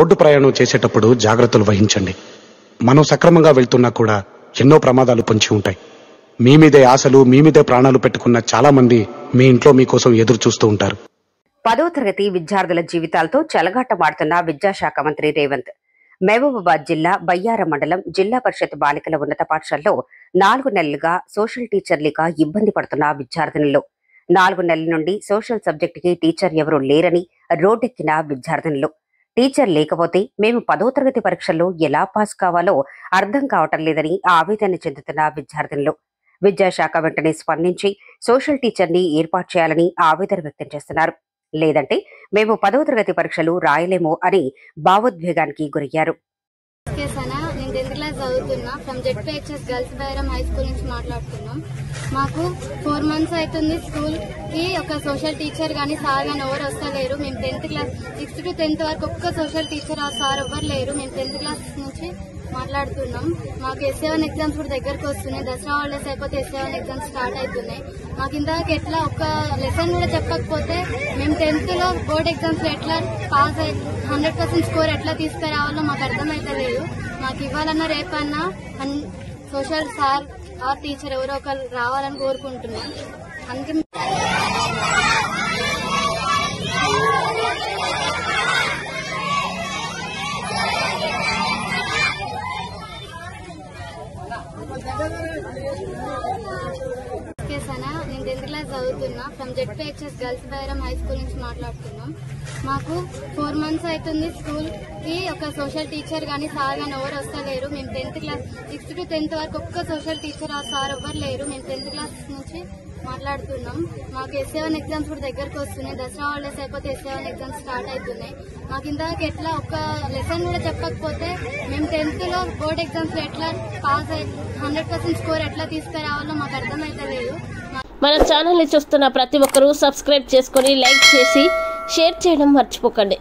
Road ప్రయాణం చేసేటప్పుడు జాగ్రత్తలు వహించండి. మనం సక్రమంగా వెళ్తున్నా కూడా ఎన్నో ప్రమాదాలు పొంచి ఉంటాయి. మీ మీదే ఆశలు, మీ మీదే ప్రాణాలు పెట్టుకున్న చాలా మంది మీ ఇంట్లో మీకోసం ఎదురు చూస్తూ ఉంటారు. 10వ తరగతి విద్యార్థుల జీవితాలతో చెలగాటమాడుతున్న విద్యాశాఖ మంత్రి రేవంత్ మహబూబాబాద్ జిల్లా బయ్యారం మండలం జిల్లా పరిషత్ బాలికల ఉన్నత పాఠశాలలో 4 నెలలుగా సోషల్ టీచర్ లేక ఇబ్బంది పడుతున్న విద్యార్థినులు, 4 నెలల నుండి సోషల్ సబ్జెక్టుకి టీచర్ ఎవరూ లేరని రోడ్డెక్కిన విద్యార్థినులు, టీచర్ లేకపోతే మేము 10వ తరగతి పరీక్షల్లో ఎలా పాస్ కావాలో అర్థం కావటం లేదని ఆవేదన చెందుతున్న విద్యార్థినులు, విద్యాశాఖ వెంటనే స్పందించి సోషల్ టీచర్ని ఏర్పాటు చేయాలని ఆవేదన వ్యక్తం చేస్తున్నారు. లేదంటే మేము 10వ తరగతి పరీక్షలు రాయలేమో అని భావోద్వేగానికి గురయ్యారు. నేను 10th క్లాస్ చదువుతున్నా. From ZPHS girls Bairam high school నుంచి మాట్లాడుతున్నాం. మాకు 4 months అవుతుంది స్కూల్ కి ఒక సోషల్ టీచర్ గానీ సార్ గానీ ఎవరు వస్తలేరు. మేము 10th class 6th to 10th వరకు ఒక్క సోషల్ టీచర్ ఆ సార్ ఎవ్వరు లేరు. మేము 10th క్లాస్ నుంచి మాట్లాడుతున్నాం. మాకు SA1 ఎగ్జామ్స్ కూడా దగ్గరకు వస్తున్నాయి. దసరా హాలిడేస్ అయిపోతే SA1 ఎగ్జామ్స్ స్టార్ట్ అవుతున్నాయి. మాకు ఇందాక ఎట్లా ఒక లెసన్ కూడా చెప్పకపోతే మేము 10th లో బోర్డ్ ఎగ్జామ్స్ లో ఎట్లా పాస్ అయ్యి 100% స్కోర్ ఎట్లా తీసుకురావాలో మాకు అర్థమైతలేదు. మాకు ఇవ్వాలన్నా రేపన్నా సోషల్ సార్ ఆ టీచర్ ఎవరో ఒకరు రావాలని కోరుకుంటున్నాం. అందుకే నేను 10th క్లాస్ చదువుతున్నా. From ZPHS girls Bairam high school నుంచి మాట్లాడుతున్నాం. మాకు 4 months అవుతుంది స్కూల్ కి ఒక సోషల్ టీచర్ గానీ సార్ గానీ ఎవరు వస్తలేరు. మేము 10th class 6th to 10th వరకు ఒక్క సోషల్ టీచర్ ఆ సార్ ఎవ్వరు లేరు. మేము 10th క్లాస్ నుంచి మాట్లాడుతున్నాం. మాకు SA1 ఎగ్జామ్స్ కూడా దగ్గరకు వస్తున్నాయి. దసరా హాలిడేస్ అయిపోతే SA1 ఎగ్జామ్స్ స్టార్ట్ అవుతున్నాయి. మాకు ఇందాక ఎట్లా ఒక లెసన్ కూడా చెప్పకపోతే మేము 10th లో బోర్డ్ ఎగ్జామ్స్ లో ఎట్లా పాస్ అయ్యి 100% స్కోర్ ఎట్లా తీసుకురావాలో మాకు అర్థమైతలేదు. మన ఛానల్ని చూస్తున్న ప్రతి ఒక్కరూ సబ్స్క్రైబ్ చేసుకొని లైక్ చేసి షేర్ చేయడం మర్చిపోకండి.